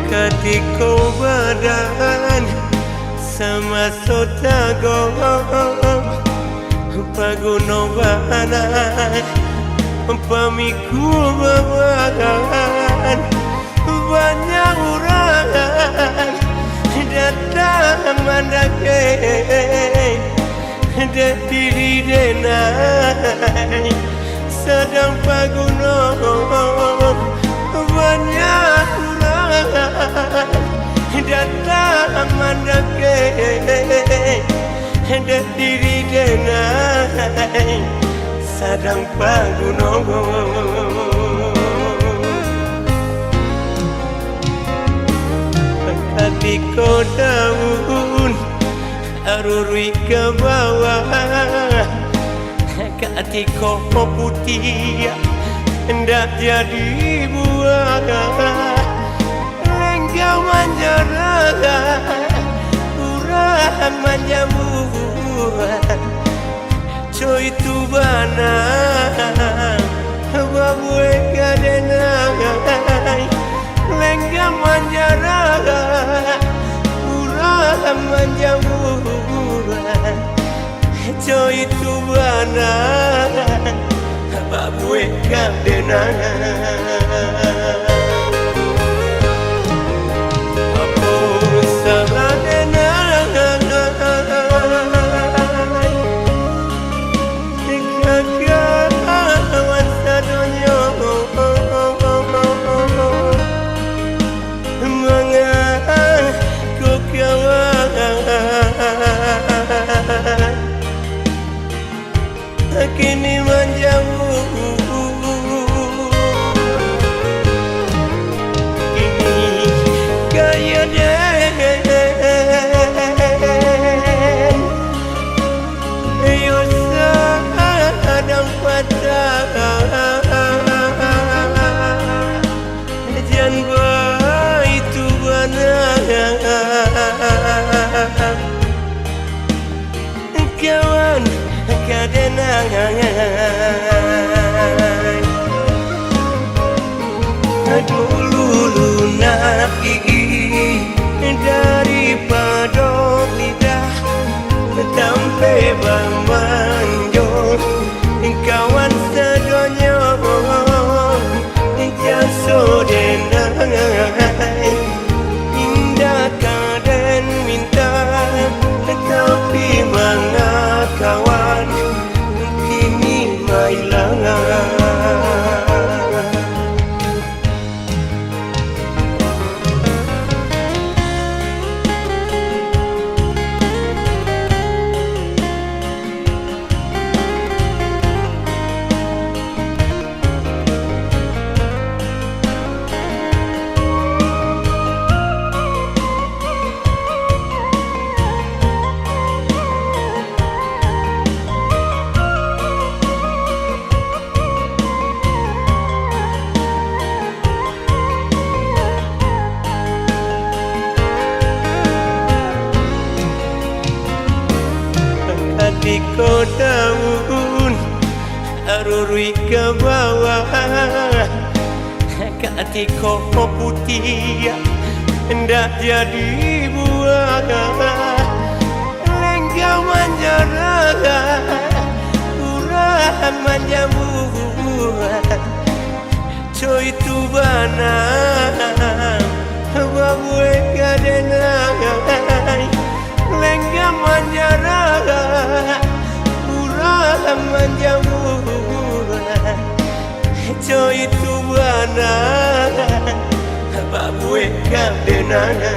Ketika badan sama sotago paguno banan pamiku bawagan banyak orang datang mandake diri denai sedang paguno banyak datang mandake diri denai sadang paguno ketika daun arurui ke bawah ketika putih hendak jadi buah kau menjara kurang menjamu coy tu bana babue kadenai lenggang menjara kurang menjamu coy tu bana babue kadenai kini menjauh kini kaya den yosa sedang patah jan itu benar kawan kadenai dulu lunaki daripada lidah sampai bamanjol kawan sedonya jaso denai indah kaden minta tapi mana kawan kini mailangan ketika daun arurui ke bawah ketika putih hendak jadi buah lenggang menjara kurang menjamu coy tu bana babue kadenai lenggang menjara kurang menjamu coy tu bana babue kadenai